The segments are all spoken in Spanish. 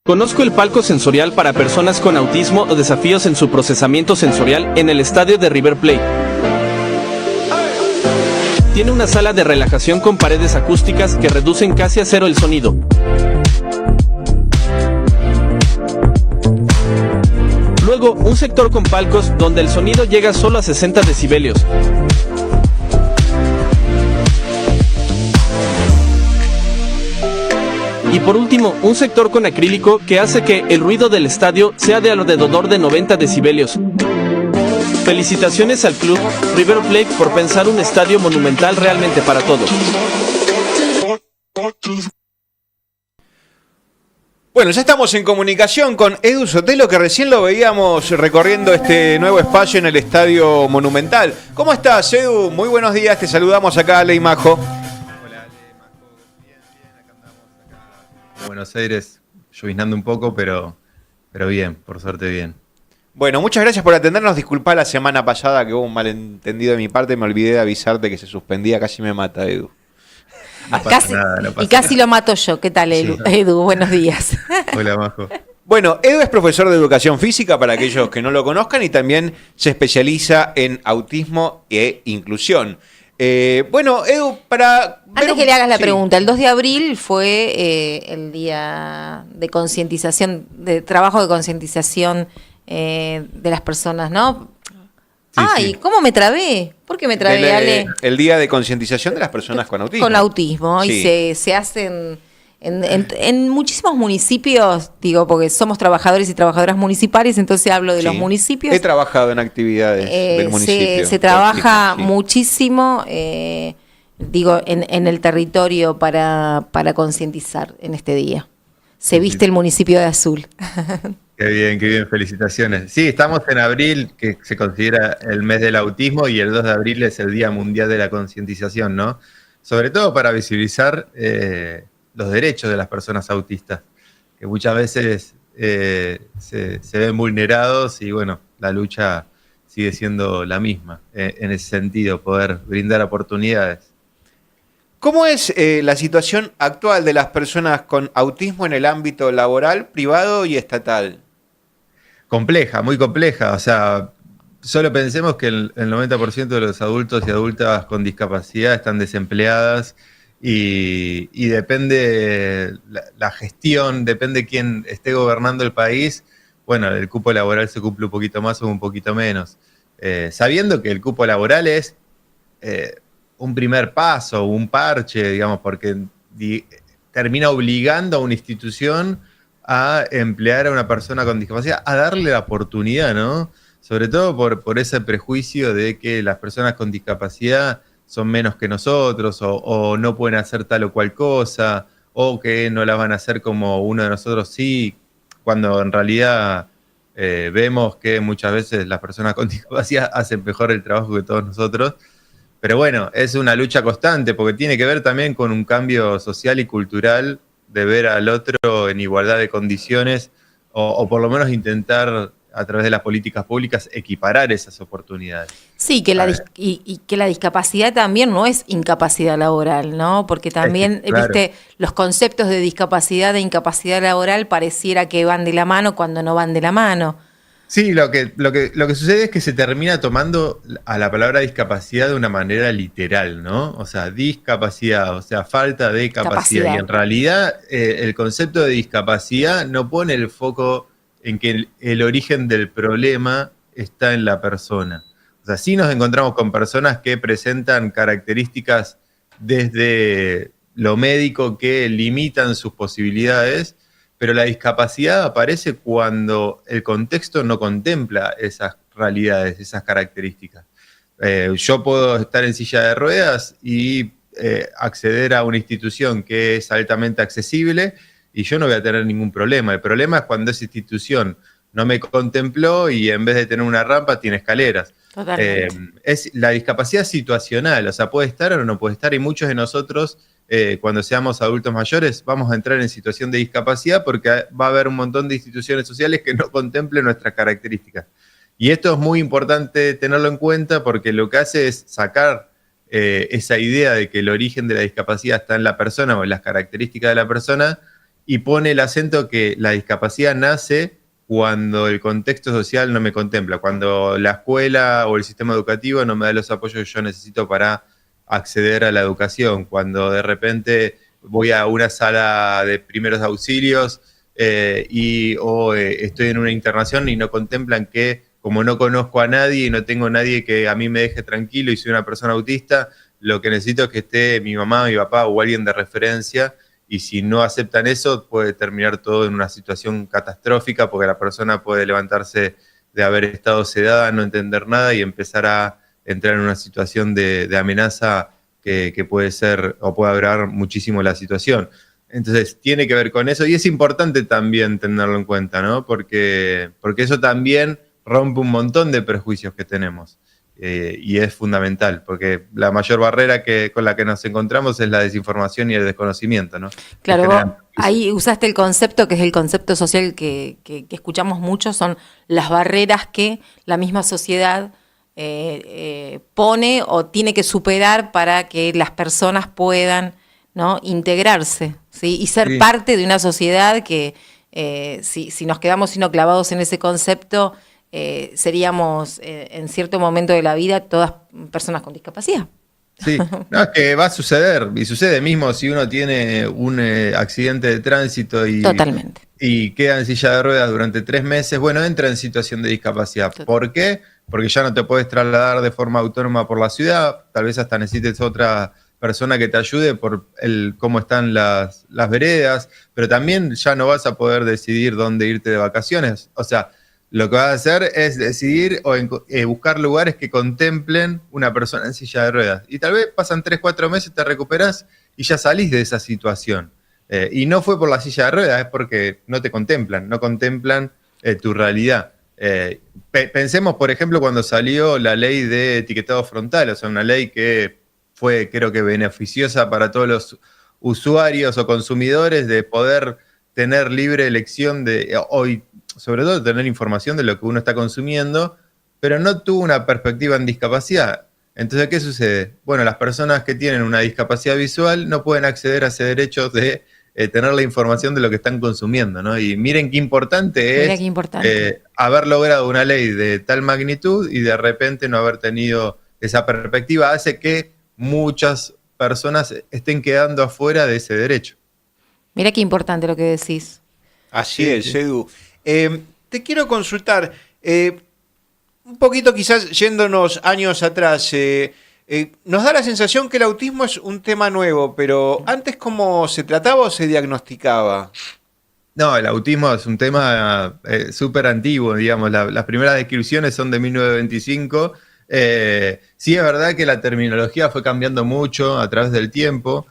Conozco el palco sensorial para personas con autismo o desafíos en su procesamiento sensorial en el estadio de River Plate. Tiene una sala de relajación con paredes acústicas que reducen casi a cero el sonido. Luego, un sector con palcos donde el sonido llega solo a 60 decibelios. Y por último, un sector con acrílico que hace que el ruido del estadio sea de alrededor de 90 decibelios. Felicitaciones al club River Plate por pensar un estadio monumental realmente para todos. Bueno, ya estamos en comunicación con Edu Sotelo, que recién lo veíamos recorriendo este nuevo espacio en el Estadio Monumental. ¿Cómo estás, Edu? Muy buenos días, te saludamos acá, Ale y Majo. Hola, Ale, Majo. Bien, acá andamos acá en Buenos Aires, lloviznando un poco, pero bien, por suerte bien. Bueno, muchas gracias por atendernos. Disculpá la semana pasada que hubo un malentendido de mi parte, me olvidé de avisarte que se suspendía, casi me mata, Edu. No pasa nada. Y casi lo mato yo. ¿Qué tal, Edu? Sí. Edu, buenos días. Hola, Majo. Bueno, Edu es profesor de educación física para aquellos que no lo conozcan y también se especializa en autismo e inclusión. Bueno, Edu, para... Antes que le hagas la sí. pregunta, el 2 de abril fue el día de concientización, de trabajo de concientización de las personas, ¿no? Sí, Ay, sí. ¿cómo me trabé? ¿Por qué me trabé, Ale? El día de concientización de las personas con autismo. Con autismo. Sí. Y se hacen en muchísimos municipios, digo, porque somos trabajadores y trabajadoras municipales, entonces hablo de los Sí. municipios. He trabajado en actividades del municipio. Se trabaja Sí. muchísimo, digo, en el territorio para concientizar en este día. Se viste el municipio de azul. Qué bien, felicitaciones. Sí, estamos en abril, que se considera el mes del autismo, y el 2 de abril es el Día Mundial de la Concientización, ¿no? Sobre todo para visibilizar los derechos de las personas autistas, que muchas veces se ven vulnerados y, bueno, la lucha sigue siendo la misma en ese sentido, poder brindar oportunidades. ¿Cómo es la situación actual de las personas con autismo en el ámbito laboral, privado y estatal? Compleja, muy compleja. O sea, solo pensemos que el 90% de los adultos y adultas con discapacidad están desempleadas y depende la gestión, depende quién esté gobernando el país. Bueno, el cupo laboral se cumple un poquito más o un poquito menos. Sabiendo que el cupo laboral es un primer paso, un parche, digamos, porque termina obligando a una institución a emplear a una persona con discapacidad, a darle la oportunidad, ¿no? Sobre todo por ese prejuicio de que las personas con discapacidad son menos que nosotros, o no pueden hacer tal o cual cosa, o que no la van a hacer como uno de nosotros sí, cuando en realidad vemos que muchas veces las personas con discapacidad hacen mejor el trabajo que todos nosotros. Pero bueno, es una lucha constante, porque tiene que ver también con un cambio social y cultural de ver al otro en igualdad de condiciones, o por lo menos intentar, a través de las políticas públicas, equiparar esas oportunidades. Sí, que que la discapacidad también no es incapacidad laboral, ¿no? Porque también, Claro. viste, los conceptos de discapacidad e incapacidad laboral pareciera que van de la mano cuando no van de la mano. Sí, lo que sucede es que se termina tomando a la palabra discapacidad de una manera literal, ¿no? O sea, discapacidad, o sea, falta de capacidad. Y en realidad el concepto de discapacidad no pone el foco en que el origen del problema está en la persona. O sea, sí nos encontramos con personas que presentan características desde lo médico que limitan sus posibilidades, pero la discapacidad aparece cuando el contexto no contempla esas realidades, esas características. Yo puedo estar en silla de ruedas y acceder a una institución que es altamente accesible y yo no voy a tener ningún problema. El problema es cuando esa institución no me contempló y en vez de tener una rampa tiene escaleras. La discapacidad situacional, o sea, puede estar o no puede estar, y muchos de nosotros cuando seamos adultos mayores vamos a entrar en situación de discapacidad porque va a haber un montón de instituciones sociales que no contemplen nuestras características. Y esto es muy importante tenerlo en cuenta porque lo que hace es sacar esa idea de que el origen de la discapacidad está en la persona o en las características de la persona y pone el acento que la discapacidad nace cuando el contexto social no me contempla, cuando la escuela o el sistema educativo no me da los apoyos que yo necesito para acceder a la educación, cuando de repente voy a una sala de primeros auxilios o estoy en una internación y no contemplan que como no conozco a nadie y no tengo nadie que a mí me deje tranquilo y soy una persona autista, lo que necesito es que esté mi mamá, mi papá o alguien de referencia, y si no aceptan eso puede terminar todo en una situación catastrófica porque la persona puede levantarse de haber estado sedada, no entender nada y empezar a entrar en una situación de amenaza que puede ser o puede agravar muchísimo la situación. Entonces, tiene que ver con eso y es importante también tenerlo en cuenta, ¿no? Porque eso también rompe un montón de prejuicios que tenemos y es fundamental, porque la mayor barrera con la que nos encontramos es la desinformación y el desconocimiento, ¿no? Claro, vos ahí usaste el concepto que es el concepto social que escuchamos mucho, son las barreras que la misma sociedad pone o tiene que superar para que las personas puedan, ¿no?, integrarse, ¿sí? Y ser parte de una sociedad que si nos quedamos sino clavados en ese concepto, seríamos en cierto momento de la vida todas personas con discapacidad. Sí, no, es que va a suceder, y sucede mismo si uno tiene un accidente de tránsito Totalmente. Y queda en silla de ruedas durante 3 meses, bueno, entra en situación de discapacidad. ¿Por qué? Porque ya no te puedes trasladar de forma autónoma por la ciudad, tal vez hasta necesites otra persona que te ayude por cómo están las veredas, pero también ya no vas a poder decidir dónde irte de vacaciones. O sea, lo que vas a hacer es decidir o buscar lugares que contemplen una persona en silla de ruedas. Y tal vez pasan 3, 4 meses, te recuperás y ya salís de esa situación. Y no fue por la silla de ruedas, es porque no te contemplan, no contemplan tu realidad. Pensemos, por ejemplo, cuando salió la ley de etiquetado frontal, o sea, una ley que fue, creo que, beneficiosa para todos los usuarios o consumidores de poder tener libre elección hoy, sobre todo tener información de lo que uno está consumiendo, pero no tuvo una perspectiva en discapacidad. Entonces, ¿qué sucede? Bueno, las personas que tienen una discapacidad visual no pueden acceder a ese derecho de tener la información de lo que están consumiendo, ¿no? Y miren qué importante es haber logrado una ley de tal magnitud y de repente no haber tenido esa perspectiva hace que muchas personas estén quedando afuera de ese derecho. Mira qué importante lo que decís. Así es, Edu. Te quiero consultar, un poquito quizás yéndonos años atrás, nos da la sensación que el autismo es un tema nuevo, pero antes ¿cómo se trataba o se diagnosticaba? No, el autismo es un tema súper antiguo, digamos, las primeras descripciones son de 1925. Sí, es verdad que la terminología fue cambiando mucho a través del tiempo.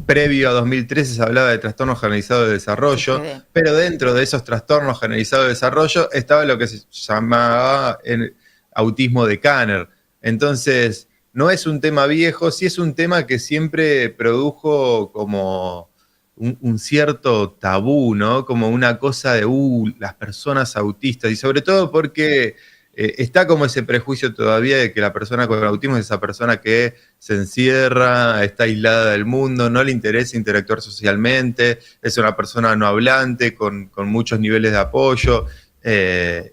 Previo a 2013 se hablaba de trastorno generalizado de desarrollo, pero dentro de esos trastornos generalizados de desarrollo estaba lo que se llamaba el autismo de Kanner. Entonces, no es un tema viejo, sí es un tema que siempre produjo como un cierto tabú, ¿no? Como una cosa de, las personas autistas, y sobre todo porque está como ese prejuicio todavía de que la persona con autismo es esa persona que se encierra, está aislada del mundo, no le interesa interactuar socialmente, es una persona no hablante, con muchos niveles de apoyo,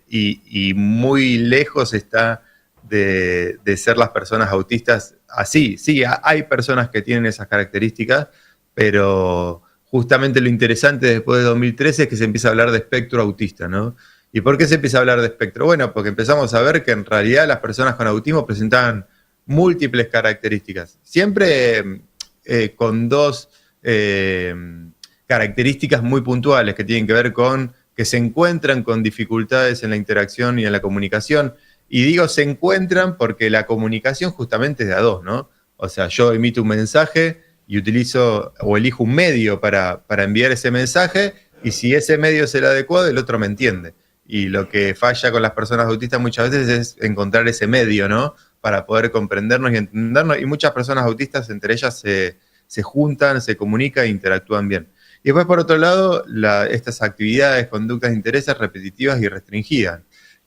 y muy lejos está de ser las personas autistas así. Sí, hay personas que tienen esas características, pero justamente lo interesante después de 2013 es que se empieza a hablar de espectro autista, ¿no? ¿Y por qué se empieza a hablar de espectro? Bueno, porque empezamos a ver que en realidad las personas con autismo presentaban múltiples características, siempre con 2 características muy puntuales que tienen que ver con que se encuentran con dificultades en la interacción y en la comunicación. Y digo se encuentran porque la comunicación justamente es de a 2, ¿no? O sea, yo emito un mensaje y utilizo o elijo un medio para enviar ese mensaje, y si ese medio es el adecuado, el otro me entiende. Y lo que falla con las personas autistas muchas veces es encontrar ese medio, ¿no? Para poder comprendernos y entendernos. Y muchas personas autistas, entre ellas, se juntan, se comunican e interactúan bien. Y después, por otro lado, estas actividades, conductas de intereses repetitivas y restringidas,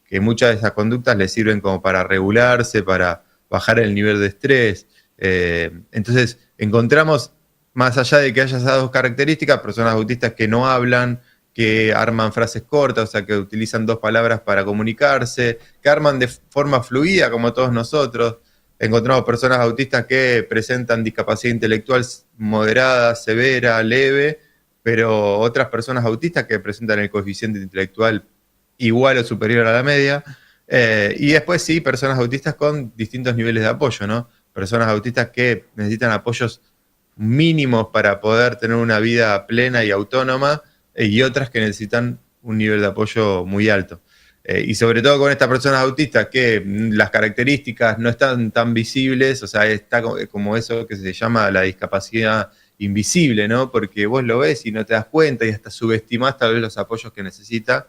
que muchas de esas conductas les sirven como para regularse, para bajar el nivel de estrés. Entonces, encontramos más allá de que haya esas dos características, personas autistas que no hablan, que arman frases cortas, o sea, que utilizan dos palabras para comunicarse, que arman de forma fluida como todos nosotros. Encontramos personas autistas que presentan discapacidad intelectual moderada, severa, leve, pero otras personas autistas que presentan el coeficiente intelectual igual o superior a la media. Y después sí, personas autistas con distintos niveles de apoyo, ¿no? Personas autistas que necesitan apoyos mínimos para poder tener una vida plena y autónoma, y otras que necesitan un nivel de apoyo muy alto. Y sobre todo con estas personas autistas que las características no están tan visibles, o sea, está como eso que se llama la discapacidad invisible, ¿no? Porque vos lo ves y no te das cuenta y hasta subestimás tal vez los apoyos que necesita.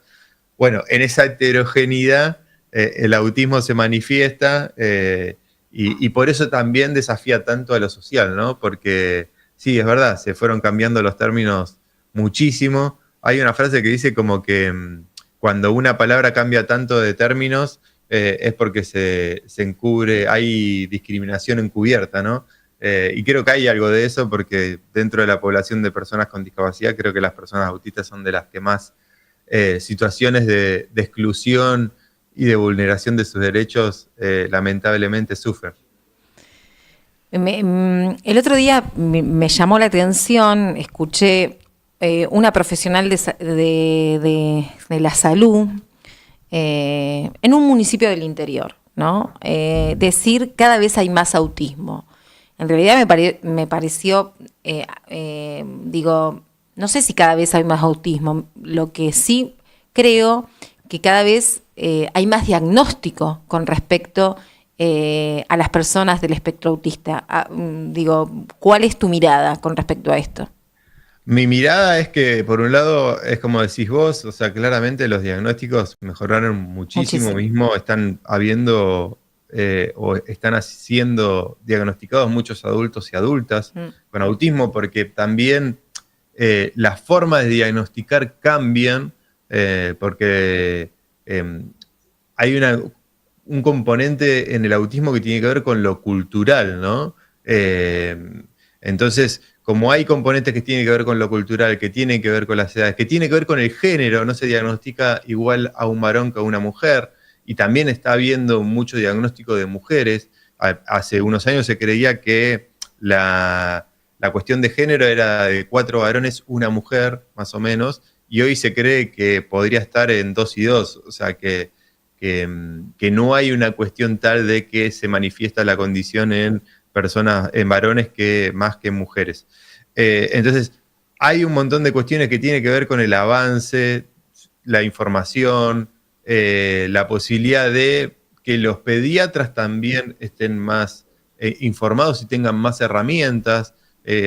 Bueno, en esa heterogeneidad el autismo se manifiesta, y por eso también desafía tanto a lo social, ¿no? Porque sí, es verdad, se fueron cambiando los términos muchísimo. Hay una frase que dice como que cuando una palabra cambia tanto de términos, es porque se encubre, hay discriminación encubierta, ¿no? Y creo que hay algo de eso, porque dentro de la población de personas con discapacidad, creo que las personas autistas son de las que más situaciones de exclusión y de vulneración de sus derechos lamentablemente sufren. El otro día me llamó la atención, escuché una profesional de la salud en un municipio del interior, ¿no? Decir cada vez hay más autismo. En realidad me pareció, digo, no sé si cada vez hay más autismo, lo que sí creo que cada vez hay más diagnóstico con respecto a las personas del espectro autista. Digo, ¿cuál es tu mirada con respecto a esto? Mi mirada es que, por un lado, es como decís vos, o sea, claramente los diagnósticos mejoraron muchísimo. Mismo están habiendo o están siendo diagnosticados muchos adultos y adultas con autismo, porque también las formas de diagnosticar cambian, porque hay un componente en el autismo que tiene que ver con lo cultural, ¿no? Entonces, como hay componentes que tienen que ver con lo cultural, que tienen que ver con las edades, que tienen que ver con el género, no se diagnostica igual a un varón que a una mujer, y también está habiendo mucho diagnóstico de mujeres. Hace unos años se creía que la cuestión de género era de 4 varones, una mujer, más o menos, y hoy se cree que podría estar en 2 y 2, o sea que no hay una cuestión tal de que se manifiesta la condición en personas, en varones, más que en mujeres. Entonces, hay un montón de cuestiones que tienen que ver con el avance, la información, la posibilidad de que los pediatras también estén más informados y tengan más herramientas.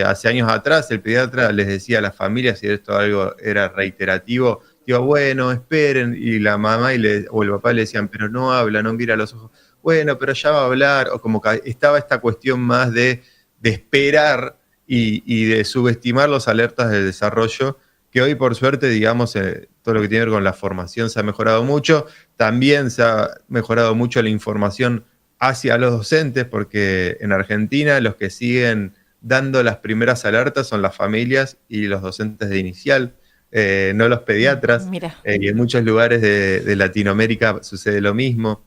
Hace años atrás el pediatra les decía a las familias, si esto algo era reiterativo, digo, bueno, esperen, y la mamá o el papá le decían, pero no habla, no mira a los ojos, bueno, pero ya va a hablar, o como que estaba esta cuestión más de esperar y de subestimar los alertas del desarrollo, que hoy por suerte, digamos, todo lo que tiene que ver con la formación se ha mejorado mucho. También se ha mejorado mucho la información hacia los docentes, porque en Argentina los que siguen dando las primeras alertas son las familias y los docentes de inicial, no los pediatras. Y en muchos lugares de Latinoamérica sucede lo mismo.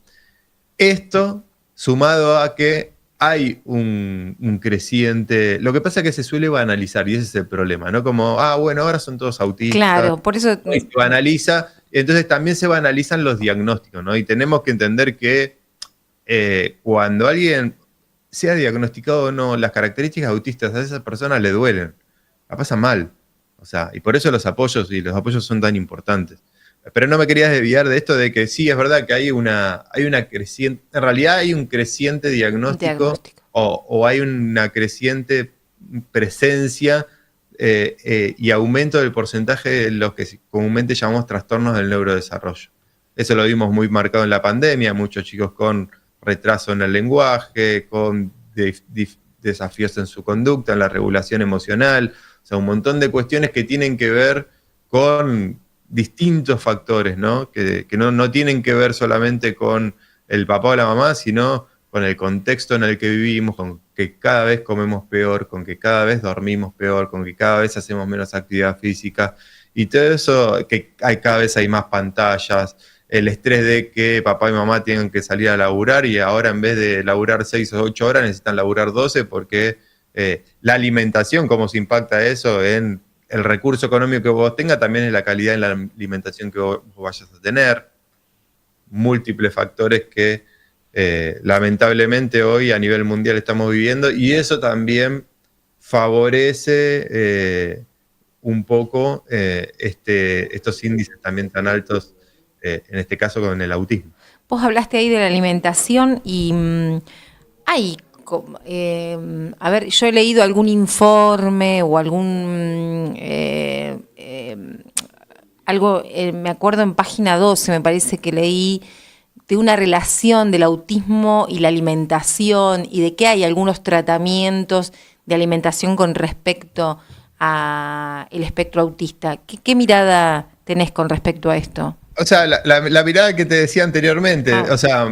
Esto sumado a que hay un creciente... Lo que pasa es que se suele banalizar, y ese es el problema, ¿no? Como, bueno, ahora son todos autistas. Claro, por eso... Se banaliza, entonces también se banalizan los diagnósticos, ¿no? Y tenemos que entender que cuando alguien sea diagnosticado o no, las características autistas a esas personas le duelen, la pasan mal. O sea, y por eso los apoyos son tan importantes. Pero no me querías desviar de esto de que sí, es verdad que hay una creciente, en realidad hay un creciente diagnóstico. O hay una creciente presencia y aumento del porcentaje de los que comúnmente llamamos trastornos del neurodesarrollo. Eso lo vimos muy marcado en la pandemia, muchos chicos con retraso en el lenguaje, con desafíos en su conducta, en la regulación emocional, o sea, un montón de cuestiones que tienen que ver con distintos factores, ¿no? Que no tienen que ver solamente con el papá o la mamá, sino con el contexto en el que vivimos, con que cada vez comemos peor, con que cada vez dormimos peor, con que cada vez hacemos menos actividad física, y todo eso, que cada vez hay más pantallas, el estrés de que papá y mamá tienen que salir a laburar y ahora en vez de laburar 6 o 8 horas necesitan laburar 12 porque la alimentación, cómo se impacta eso en el recurso económico que vos tengas, también en la calidad de la alimentación que vos vayas a tener. Múltiples factores que lamentablemente hoy a nivel mundial estamos viviendo, y eso también favorece un poco estos índices también tan altos, en este caso con el autismo. Vos hablaste ahí de la alimentación y hay, a ver, yo he leído algún informe o algún algo, me acuerdo en página 12 me parece que leí de una relación del autismo y la alimentación y de que hay algunos tratamientos de alimentación con respecto a el espectro autista. ¿Qué mirada tenés con respecto a esto? O sea, la mirada que te decía anteriormente, o sea,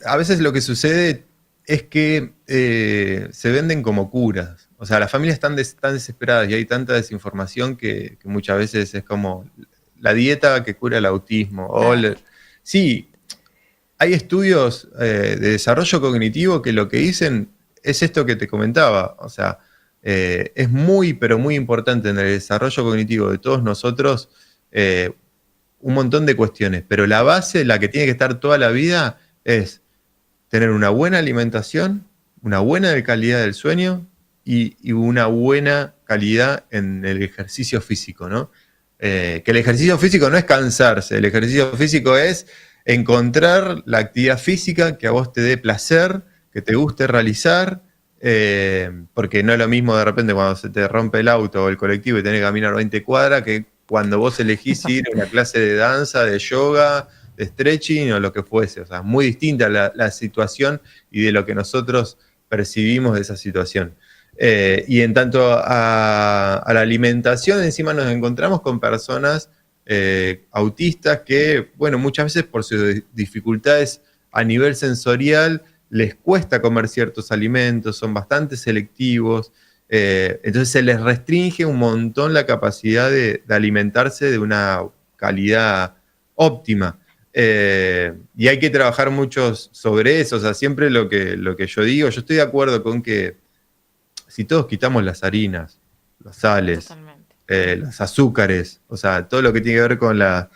a veces lo que sucede es que se venden como curas. O sea, las familias están desesperadas y hay tanta desinformación que muchas veces es como la dieta que cura el autismo. Sí, hay estudios de desarrollo cognitivo que lo que dicen es esto que te comentaba. O sea, es muy, pero muy importante en el desarrollo cognitivo de todos nosotros un montón de cuestiones, pero la base, la que tiene que estar toda la vida, es tener una buena alimentación, una buena calidad del sueño y una buena calidad en el ejercicio físico, ¿no? Que el ejercicio físico no es cansarse, el ejercicio físico es encontrar la actividad física que a vos te dé placer, que te guste realizar, porque no es lo mismo de repente cuando se te rompe el auto o el colectivo y tenés que caminar 20 cuadras que cuando vos elegís ir a una clase de danza, de yoga, de stretching o lo que fuese. O sea, es muy distinta la situación y de lo que nosotros percibimos de esa situación. Y en tanto a la alimentación, encima nos encontramos con personas autistas que, bueno, muchas veces por sus dificultades a nivel sensorial les cuesta comer ciertos alimentos, son bastante selectivos. Entonces se les restringe un montón la capacidad de alimentarse de una calidad óptima. Y hay que trabajar mucho sobre eso. O sea, siempre lo que yo digo, yo estoy de acuerdo con que si todos quitamos las harinas, las sales, los azúcares, o sea, todo lo que tiene que ver con las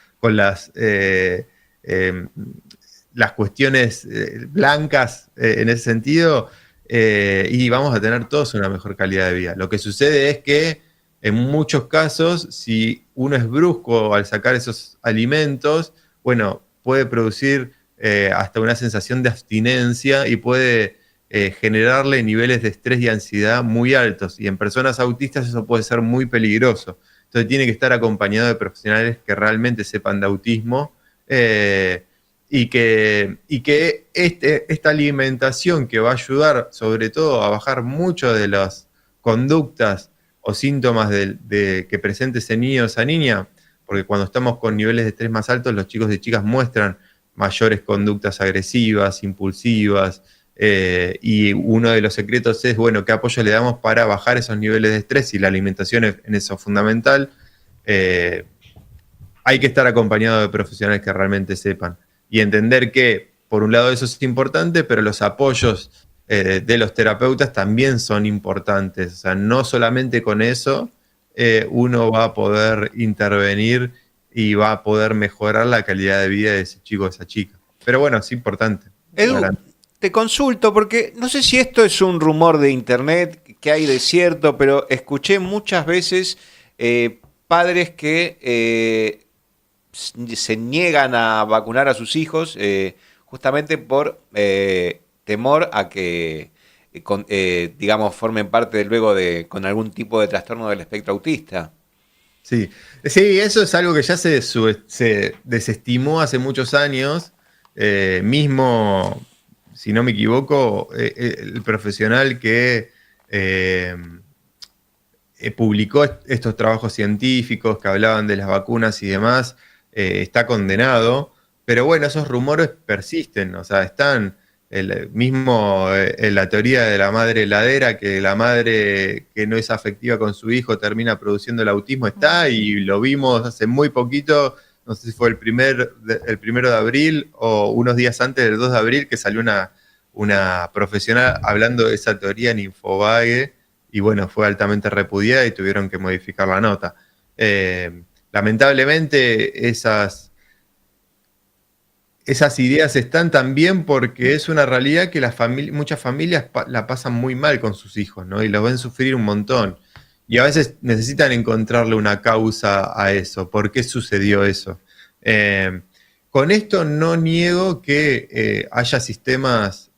cuestiones blancas en ese sentido, y vamos a tener todos una mejor calidad de vida. Lo que sucede es que en muchos casos, si uno es brusco al sacar esos alimentos, bueno, puede producir hasta una sensación de abstinencia y puede generarle niveles de estrés y ansiedad muy altos. Y en personas autistas eso puede ser muy peligroso. Entonces tiene que estar acompañado de profesionales que realmente sepan de autismo, y que esta alimentación que va a ayudar sobre todo a bajar mucho de las conductas o síntomas que presente ese niño o esa niña, porque cuando estamos con niveles de estrés más altos, los chicos y chicas muestran mayores conductas agresivas, impulsivas, y uno de los secretos es, bueno, ¿qué apoyo le damos para bajar esos niveles de estrés? Y la alimentación en eso es fundamental. Hay que estar acompañado de profesionales que realmente sepan. Y entender que, por un lado, eso es importante, pero los apoyos de los terapeutas también son importantes. O sea, no solamente con eso uno va a poder intervenir y va a poder mejorar la calidad de vida de ese chico o esa chica. Pero bueno, es importante. Edu, Adelante. te consulto porque no sé si esto es un rumor de internet que hay de cierto, pero escuché muchas veces padres que se niegan a vacunar a sus hijos justamente por temor a que, digamos, formen parte luego con algún tipo de trastorno del espectro autista. Sí, eso es algo que ya se desestimó hace muchos años. Mismo, si no me equivoco, el profesional que publicó estos trabajos científicos que hablaban de las vacunas y demás, está condenado, pero bueno, esos rumores persisten, o sea, están. La teoría de la madre heladera, que la madre que no es afectiva con su hijo termina produciendo el autismo, está, y lo vimos hace muy poquito, no sé si fue el 1 de abril o unos días antes del 2 de abril, que salió una profesional hablando de esa teoría en Infobae, y bueno, fue altamente repudiada y tuvieron que modificar la nota. Lamentablemente esas ideas están también porque es una realidad que muchas familias la pasan muy mal con sus hijos, ¿no? Y los ven sufrir un montón. Y a veces necesitan encontrarle una causa a eso. ¿Por qué sucedió eso? Con esto no niego que haya sistemas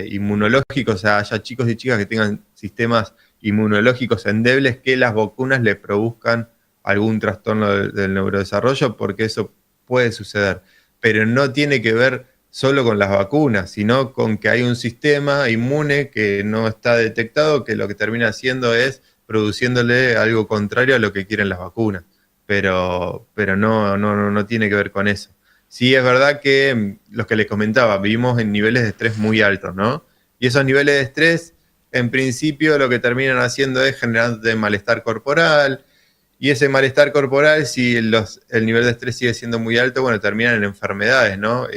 inmunológicos, o sea, haya chicos y chicas que tengan sistemas inmunológicos endebles, que las vacunas le produzcan algún trastorno del neurodesarrollo, porque eso puede suceder. Pero no tiene que ver solo con las vacunas, sino con que hay un sistema inmune que no está detectado, que lo que termina haciendo es produciéndole algo contrario a lo que quieren las vacunas. Pero no tiene que ver con eso. Sí, es verdad que los que les comentaba, vivimos en niveles de estrés muy altos, ¿no? Y esos niveles de estrés, en principio, lo que terminan haciendo es generar malestar corporal. Y ese malestar corporal, si el nivel de estrés sigue siendo muy alto, bueno, terminan en enfermedades, ¿no?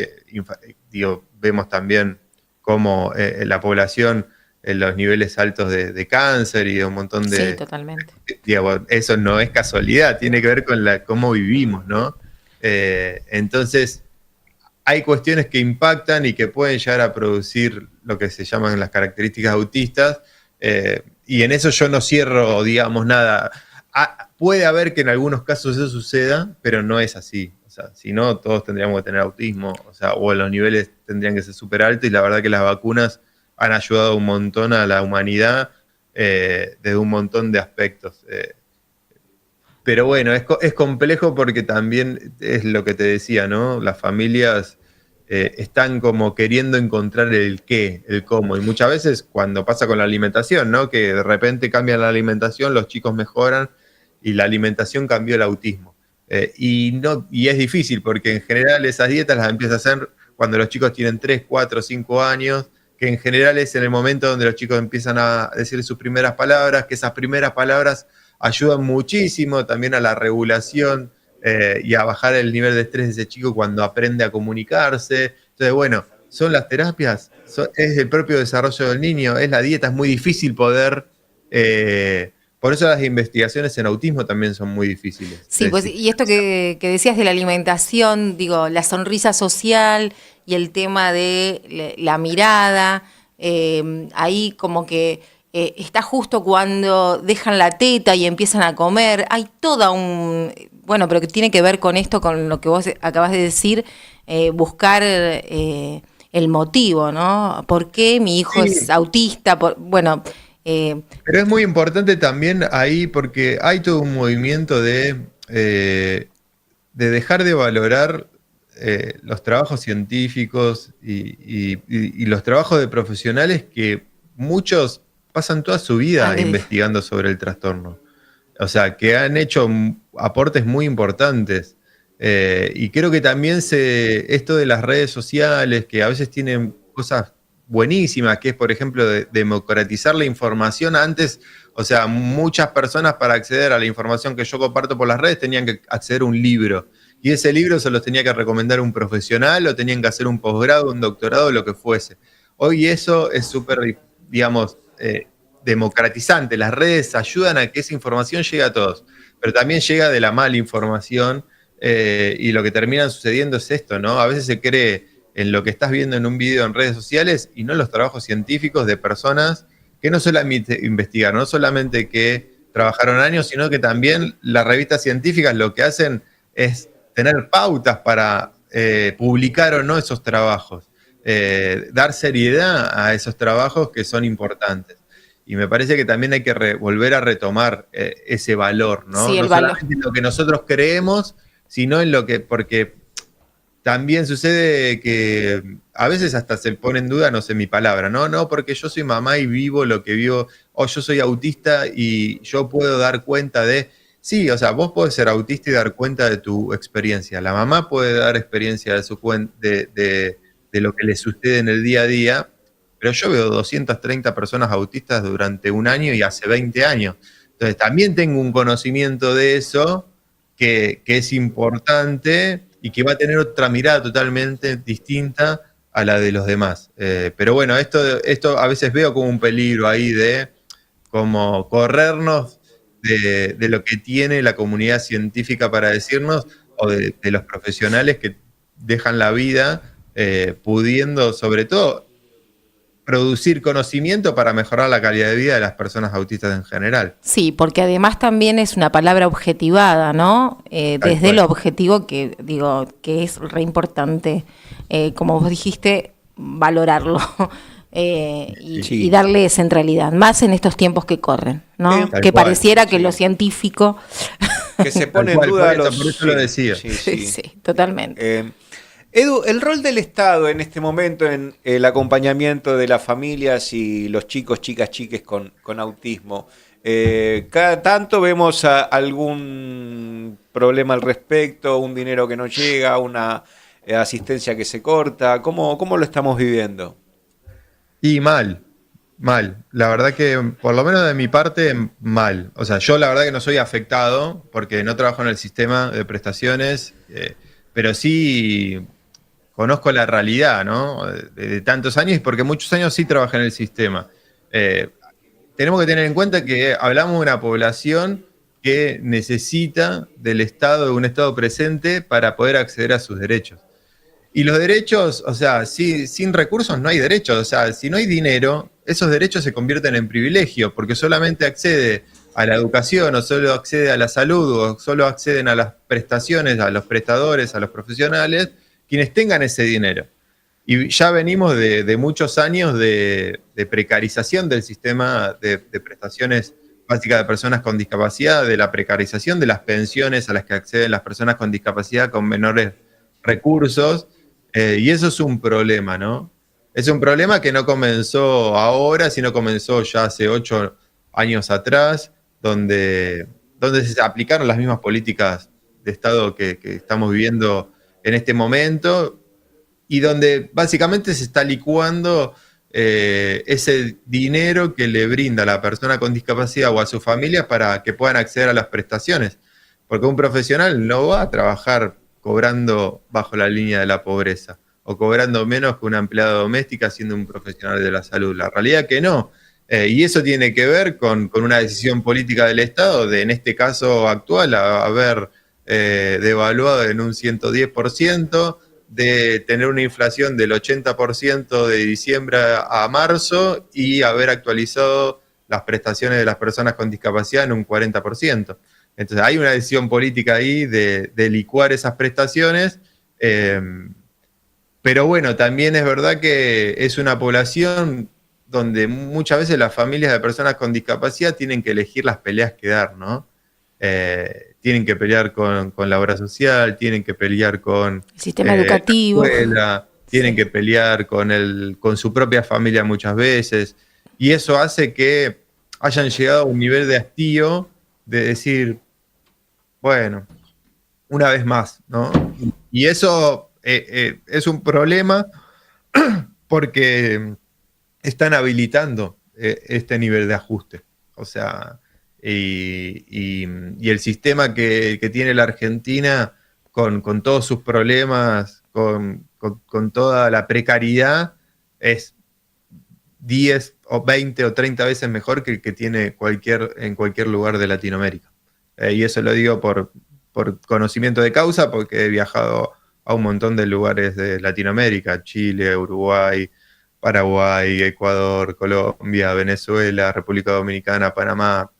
Vemos también cómo la población, en los niveles altos de cáncer y de un montón de... Sí, totalmente. Eso no es casualidad, tiene que ver con cómo vivimos, ¿no? Entonces, hay cuestiones que impactan y que pueden llegar a producir lo que se llaman las características autistas, y en eso yo no cierro, digamos, nada. Puede haber que en algunos casos eso suceda, pero no es así. O sea, si no, todos tendríamos que tener autismo, o los niveles tendrían que ser súper altos, y la verdad que las vacunas han ayudado un montón a la humanidad desde un montón de aspectos. Pero bueno, es complejo porque también es lo que te decía, ¿no? Las familias están como queriendo encontrar el qué, el cómo. Y muchas veces cuando pasa con la alimentación, ¿no? Que de repente cambian la alimentación, los chicos mejoran, y la alimentación cambió el autismo. Y es difícil porque en general esas dietas las empieza a hacer cuando los chicos tienen 3, 4, 5 años, que en general es en el momento donde los chicos empiezan a decir sus primeras palabras, que esas primeras palabras ayudan muchísimo también a la regulación y a bajar el nivel de estrés de ese chico cuando aprende a comunicarse. Entonces, bueno, son las terapias, es el propio desarrollo del niño, es la dieta, es muy difícil poder... por eso las investigaciones en autismo también son muy difíciles. Sí, pues, y esto que decías de la alimentación, digo, la sonrisa social y el tema de la mirada, ahí como que está justo cuando dejan la teta y empiezan a comer, hay toda bueno, pero que tiene que ver con esto, con lo que vos acabas de decir, buscar el motivo, ¿no? ¿Por qué mi hijo es autista? Pero es muy importante también ahí porque hay todo un movimiento de dejar de valorar los trabajos científicos y los trabajos de profesionales que muchos pasan toda su vida investigando sobre el trastorno. O sea, que han hecho aportes muy importantes. Y creo que también esto de las redes sociales, que a veces tienen cosas buenísima, que es, por ejemplo, democratizar la información. Antes, o sea, muchas personas para acceder a la información que yo comparto por las redes tenían que acceder a un libro, y ese libro se los tenía que recomendar un profesional, o tenían que hacer un posgrado, un doctorado, lo que fuese. Hoy eso es súper, digamos, democratizante. Las redes ayudan a que esa información llegue a todos, pero también llega de la mala información, y lo que termina sucediendo es esto, ¿no? A veces se cree en lo que estás viendo en un video en redes sociales y no en los trabajos científicos de personas que no solamente investigaron, no solamente que trabajaron años, sino que también las revistas científicas lo que hacen es tener pautas para publicar o no esos trabajos, dar seriedad a esos trabajos que son importantes. Y me parece que también hay que volver a retomar ese valor, ¿no? Sí, no solamente en lo que nosotros creemos, sino en lo que... porque también sucede que a veces hasta se pone en duda, no sé mi palabra, no, porque yo soy mamá y vivo lo que vivo, o yo soy autista y yo puedo dar cuenta de... Sí, o sea, vos podés ser autista y dar cuenta de tu experiencia. La mamá puede dar experiencia de lo que le sucede en el día a día, pero yo veo 230 personas autistas durante un año y hace 20 años. Entonces también tengo un conocimiento de eso que es importante y que va a tener otra mirada totalmente distinta a la de los demás. Pero bueno, esto a veces veo como un peligro ahí de como corrernos de lo que tiene la comunidad científica para decirnos, o de los profesionales que dejan la vida pudiendo, sobre todo, producir conocimiento para mejorar la calidad de vida de las personas autistas en general. Sí, porque además también es una palabra objetivada, ¿no? Desde lo objetivo que digo que es re importante, como vos dijiste, valorarlo y darle centralidad, más en estos tiempos que corren, ¿no? Que pareciera que lo científico que se pone en duda por eso lo decía. Sí, totalmente. Edu, el rol del Estado en este momento en el acompañamiento de las familias y los chicos, chicas, chiques con autismo. Cada tanto vemos algún problema al respecto, un dinero que no llega, una asistencia que se corta. ¿Cómo lo estamos viviendo? Y mal. La verdad que, por lo menos de mi parte, mal. O sea, yo la verdad que no soy afectado porque no trabajo en el sistema de prestaciones, pero sí conozco la realidad, ¿no? De tantos años, porque muchos años sí trabajé en el sistema. Tenemos que tener en cuenta que hablamos de una población que necesita del Estado, de un Estado presente para poder acceder a sus derechos. Y los derechos, o sea, sin recursos no hay derechos. O sea, si no hay dinero, esos derechos se convierten en privilegio, porque solamente accede a la educación, o solo accede a la salud, o solo acceden a las prestaciones, a los prestadores, a los profesionales, quienes tengan ese dinero. Y ya venimos de muchos años de precarización del sistema de prestaciones básicas de personas con discapacidad, de la precarización de las pensiones a las que acceden las personas con discapacidad con menores recursos, y eso es un problema, ¿no? Es un problema que no comenzó ahora, sino comenzó ya hace 8 años atrás, donde se aplicaron las mismas políticas de Estado que estamos viviendo en este momento, y donde básicamente se está licuando ese dinero que le brinda a la persona con discapacidad o a su familia para que puedan acceder a las prestaciones. Porque un profesional no va a trabajar cobrando bajo la línea de la pobreza o cobrando menos que una empleada doméstica siendo un profesional de la salud. La realidad es que no. Y eso tiene que ver con una decisión política del Estado, en este caso actual, haber devaluado en un 110%, de tener una inflación del 80% de diciembre a marzo y haber actualizado las prestaciones de las personas con discapacidad en un 40%. Entonces hay una decisión política ahí de licuar esas prestaciones, pero bueno, también es verdad que es una población donde muchas veces las familias de personas con discapacidad tienen que elegir las peleas que dar, ¿no? Tienen que pelear con la obra social, tienen que pelear con el sistema educativo, la escuela, tienen que pelear con su propia familia muchas veces, y eso hace que hayan llegado a un nivel de hastío de decir, bueno, una vez más, ¿no? Y eso es un problema porque están habilitando este nivel de ajuste. O sea, y el sistema que tiene la Argentina con todos sus problemas, con toda la precariedad, es 10 o 20 o 30 veces mejor que el que tiene en cualquier lugar de Latinoamérica. Y eso lo digo por conocimiento de causa, porque he viajado a un montón de lugares de Latinoamérica: Chile, Uruguay, Paraguay, Ecuador, Colombia, Venezuela, República Dominicana, Panamá,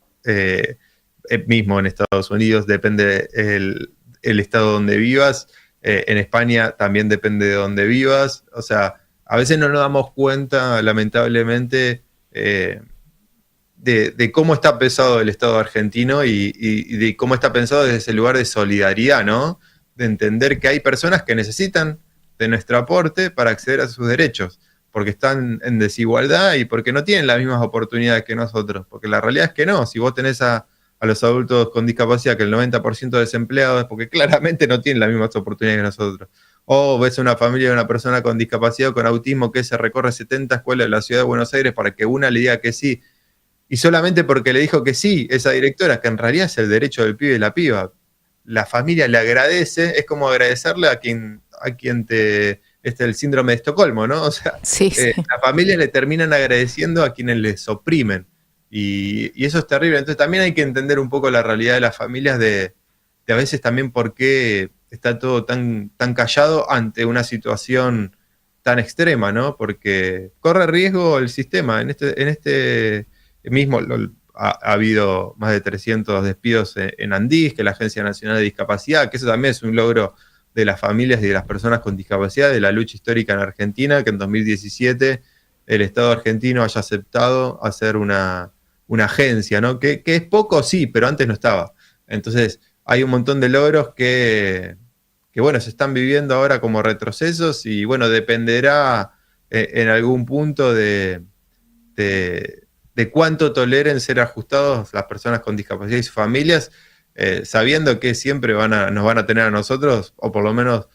mismo en Estados Unidos, depende el estado donde vivas. En España también depende de donde vivas. O sea, a veces no nos damos cuenta, lamentablemente, de cómo está pensado el Estado argentino y de cómo está pensado desde ese lugar de solidaridad, ¿no? De entender que hay personas que necesitan de nuestro aporte para acceder a sus derechos, porque están en desigualdad y porque no tienen las mismas oportunidades que nosotros. Porque la realidad es que no. Si vos tenés a los adultos con discapacidad que el 90% desempleados, es porque claramente no tienen las mismas oportunidades que nosotros. O ves una familia de una persona con discapacidad o con autismo que se recorre 70 escuelas de la ciudad de Buenos Aires para que una le diga que sí. Y solamente porque le dijo que sí, esa directora, que en realidad es el derecho del pibe y la piba, la familia le agradece, es como agradecerle a quien el síndrome de Estocolmo, ¿no? O sea, Sí, sí. las familias le terminan agradeciendo a quienes les oprimen. Y eso es terrible. Entonces también hay que entender un poco la realidad de las familias de a veces también por qué está todo tan callado ante una situación tan extrema, ¿no? Porque corre riesgo el sistema. En este mismo ha habido más de 300 despidos en Andís, que la Agencia Nacional de Discapacidad, que eso también es un logro de las familias y de las personas con discapacidad, de la lucha histórica en Argentina, que en 2017 el Estado argentino haya aceptado hacer una agencia, ¿no? Que es poco, sí, pero antes no estaba. Entonces, hay un montón de logros que bueno, se están viviendo ahora como retrocesos y, bueno, dependerá en algún punto de cuánto toleren ser ajustados las personas con discapacidad y sus familias, sabiendo que siempre nos van a tener a nosotros, o por lo menos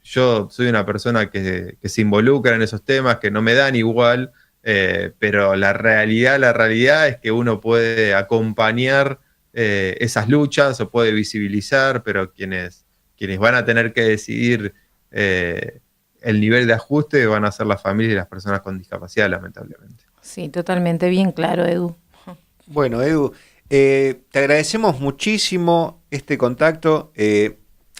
yo soy una persona que se involucra en esos temas, que no me dan igual, pero la realidad es que uno puede acompañar esas luchas o puede visibilizar, pero quienes van a tener que decidir el nivel de ajuste van a ser las familias y las personas con discapacidad, lamentablemente. Sí, totalmente bien claro, Edu. Bueno, Edu, te agradecemos muchísimo este contacto.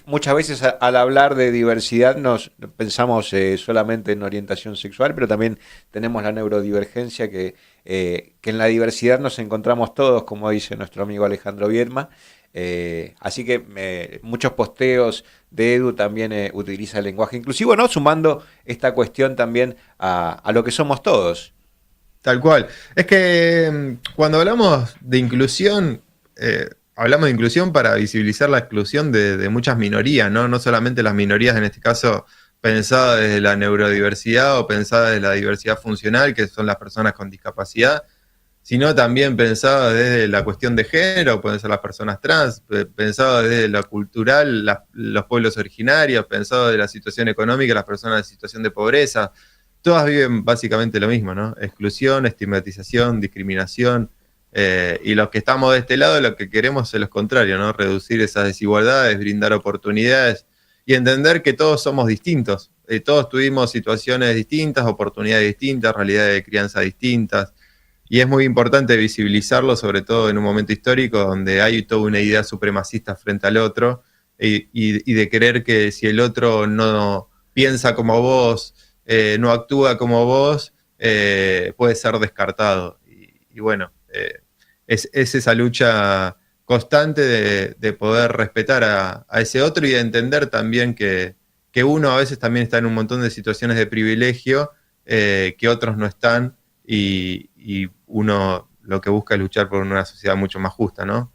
Muchas veces al hablar de diversidad nos pensamos solamente en orientación sexual, pero también tenemos la neurodivergencia, que en la diversidad nos encontramos todos, como dice nuestro amigo Alejandro Viedma. Así que muchos posteos de Edu también utiliza el lenguaje inclusivo, ¿no? Sumando esta cuestión también a lo que somos todos. Tal cual. Es que cuando hablamos de inclusión, hablamos de inclusión para visibilizar la exclusión de muchas minorías, ¿no? No solamente las minorías, en este caso, pensadas desde la neurodiversidad o pensadas desde la diversidad funcional, que son las personas con discapacidad, sino también pensadas desde la cuestión de género, pueden ser las personas trans, pensadas desde lo cultural, los pueblos originarios, pensadas desde la situación económica, las personas en situación de pobreza. Todas viven básicamente lo mismo, ¿no? Exclusión, estigmatización, discriminación, y los que estamos de este lado lo que queremos es lo contrario, ¿no? Reducir esas desigualdades, brindar oportunidades y entender que todos somos distintos. Todos tuvimos situaciones distintas, oportunidades distintas, realidades de crianza distintas, y es muy importante visibilizarlo, sobre todo en un momento histórico donde hay toda una idea supremacista frente al otro, y de creer que si el otro no piensa como vos, no actúa como vos, puede ser descartado. Y bueno, es esa lucha constante de poder respetar a ese otro y de entender también que uno a veces también está en un montón de situaciones de privilegio que otros no están, y uno lo que busca es luchar por una sociedad mucho más justa, ¿no?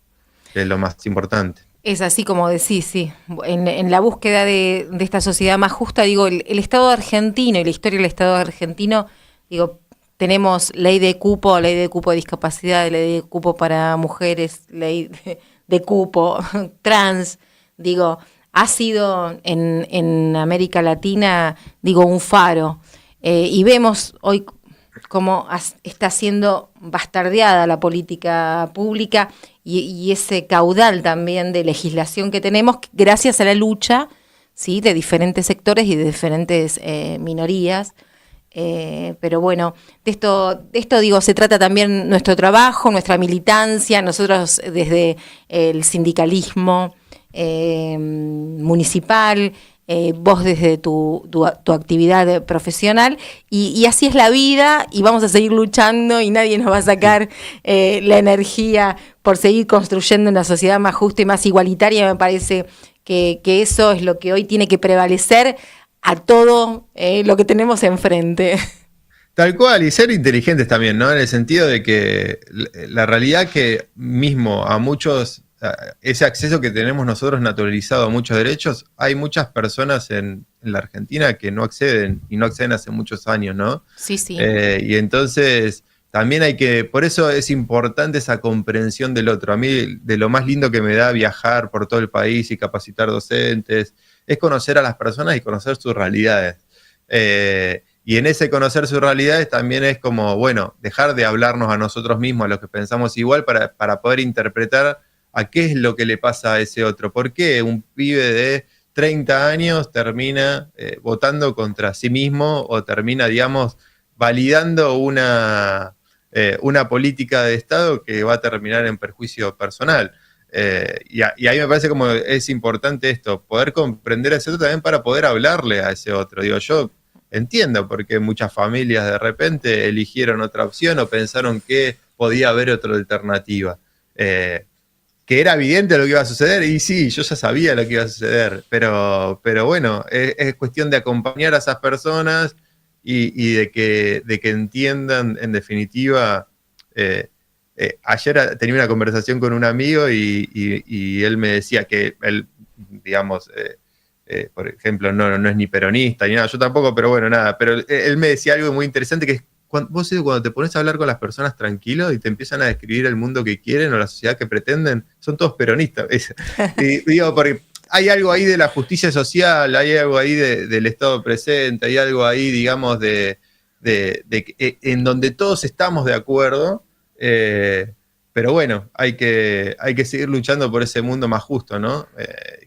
Que es lo más importante. Es así como decís, sí. En la búsqueda de esta sociedad más justa, digo, el Estado argentino y la historia del Estado argentino, digo, tenemos ley de cupo de discapacidad, ley de cupo para mujeres, ley de cupo trans, digo, ha sido en América Latina, digo, un faro. Y vemos hoy cómo está siendo bastardeada la política pública y ese caudal también de legislación que tenemos gracias a la lucha, ¿sí?, de diferentes sectores y de diferentes minorías. Pero bueno, de esto digo, se trata también nuestro trabajo, nuestra militancia, nosotros desde el sindicalismo municipal, vos desde tu actividad profesional, y así es la vida, y vamos a seguir luchando y nadie nos va a sacar la energía por seguir construyendo una sociedad más justa y más igualitaria. Me parece que eso es lo que hoy tiene que prevalecer a todo lo que tenemos enfrente. Tal cual, y ser inteligentes también, ¿no? En el sentido de que la realidad que mismo a muchos, ese acceso que tenemos nosotros naturalizado a muchos derechos, hay muchas personas en la Argentina que no acceden, y no acceden hace muchos años, ¿no? Sí, sí. Y entonces también por eso es importante esa comprensión del otro. A mí, de lo más lindo que me da viajar por todo el país y capacitar docentes, es conocer a las personas y conocer sus realidades. Y en ese conocer sus realidades también es como, bueno, dejar de hablarnos a nosotros mismos, a los que pensamos igual, para poder interpretar a qué es lo que le pasa a ese otro. ¿Por qué un pibe de 30 años termina votando contra sí mismo o termina, digamos, validando una política de Estado que va a terminar en perjuicio personal? Y ahí me parece como es importante esto, poder comprender a ese otro también para poder hablarle a ese otro. Digo, yo entiendo por qué muchas familias de repente eligieron otra opción o pensaron que podía haber otra alternativa. Que era evidente lo que iba a suceder, y sí, yo ya sabía lo que iba a suceder, pero bueno, es cuestión de acompañar a esas personas y de que entiendan, en definitiva. Ayer tenía una conversación con un amigo y él me decía que él, digamos, por ejemplo, no es ni peronista ni nada, yo tampoco, pero bueno, nada, pero él me decía algo muy interesante, que es cuando te pones a hablar con las personas tranquilos y te empiezan a describir el mundo que quieren o la sociedad que pretenden, son todos peronistas. Y digo, porque hay algo ahí de la justicia social, hay algo ahí del Estado presente, hay algo ahí, digamos, en donde todos estamos de acuerdo. Pero bueno, hay que seguir luchando por ese mundo más justo, ¿no?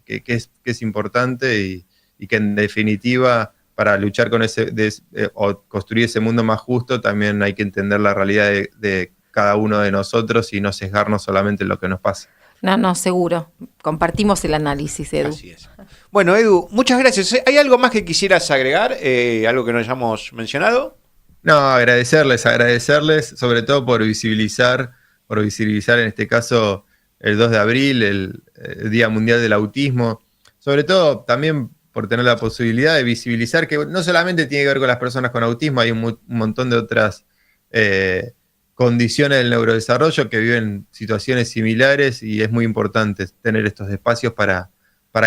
Que es importante y que en definitiva para luchar con o construir ese mundo más justo también hay que entender la realidad de cada uno de nosotros y no sesgarnos solamente en lo que nos pasa. No, seguro. Compartimos el análisis, Edu. Así es. Bueno, Edu, muchas gracias. ¿Hay algo más que quisieras agregar? ¿Algo que no hayamos mencionado? No, agradecerles, sobre todo por visibilizar en este caso el 2 de abril, el Día Mundial del Autismo, sobre todo también por tener la posibilidad de visibilizar que no solamente tiene que ver con las personas con autismo, hay un montón de otras condiciones del neurodesarrollo que viven situaciones similares y es muy importante tener estos espacios para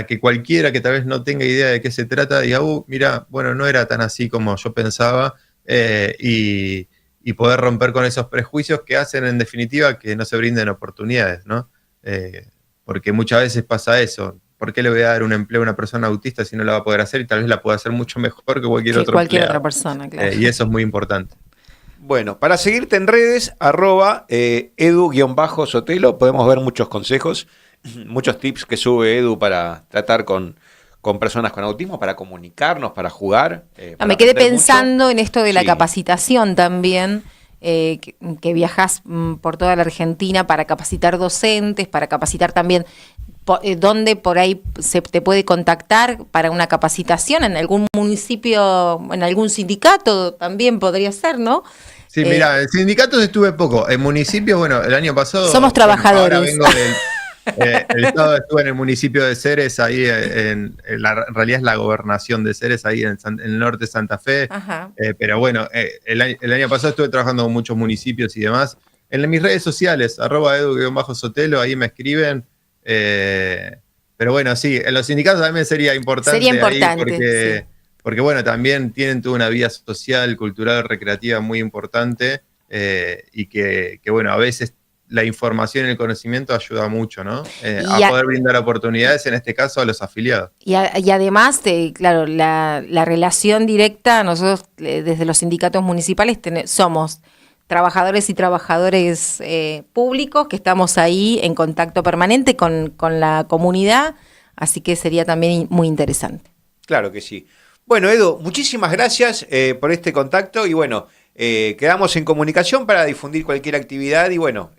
que cualquiera que tal vez no tenga idea de qué se trata diga, mira, bueno, no era tan así como yo pensaba. Y poder romper con esos prejuicios que hacen en definitiva que no se brinden oportunidades, ¿no? Porque muchas veces pasa eso. ¿Por qué le voy a dar un empleo a una persona autista si no la va a poder hacer? Y tal vez la pueda hacer mucho mejor que cualquier otra persona, claro. Y eso es muy importante. Bueno, para seguirte en redes, @edu_sotelo, podemos ver muchos consejos, muchos tips que sube Edu para tratar con personas con autismo, para comunicarnos, para jugar. Me quedé pensando en esto de la capacitación también, que viajas por toda la Argentina para capacitar docentes, para capacitar también dónde por ahí se te puede contactar para una capacitación, en algún municipio, en algún sindicato también podría ser, ¿no? Sí, mira, en sindicatos estuve poco, en municipios, bueno, el año pasado... Somos trabajadores. Ahora vengo el estado estuve en el municipio de Ceres, ahí en realidad es la gobernación de Ceres, ahí en el norte de Santa Fe. Pero bueno, el año pasado estuve trabajando con muchos municipios y demás. En mis redes sociales, @edu_sotelo, ahí me escriben. Pero bueno, sí, en los sindicatos también sería importante. Ahí porque bueno, también tienen toda una vida social, cultural, recreativa muy importante y que bueno, a veces la información y el conocimiento ayuda mucho, ¿no? A poder brindar oportunidades, en este caso, a los afiliados. Y además, claro, la relación directa, nosotros desde los sindicatos municipales somos trabajadores y trabajadores públicos que estamos ahí en contacto permanente con la comunidad, así que sería también muy interesante. Claro que sí. Bueno, Edu, muchísimas gracias por este contacto y bueno, quedamos en comunicación para difundir cualquier actividad y bueno,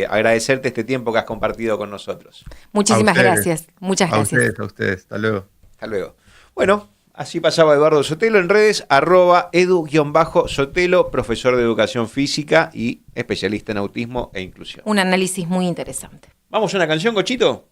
agradecerte este tiempo que has compartido con nosotros. Muchísimas gracias. Muchas gracias. A ustedes. Hasta luego. Hasta luego. Bueno, así pasaba Eduardo Sotelo en redes, @edu_sotelo, profesor de educación física y especialista en autismo e inclusión. Un análisis muy interesante. ¿Vamos a una canción, Gochito?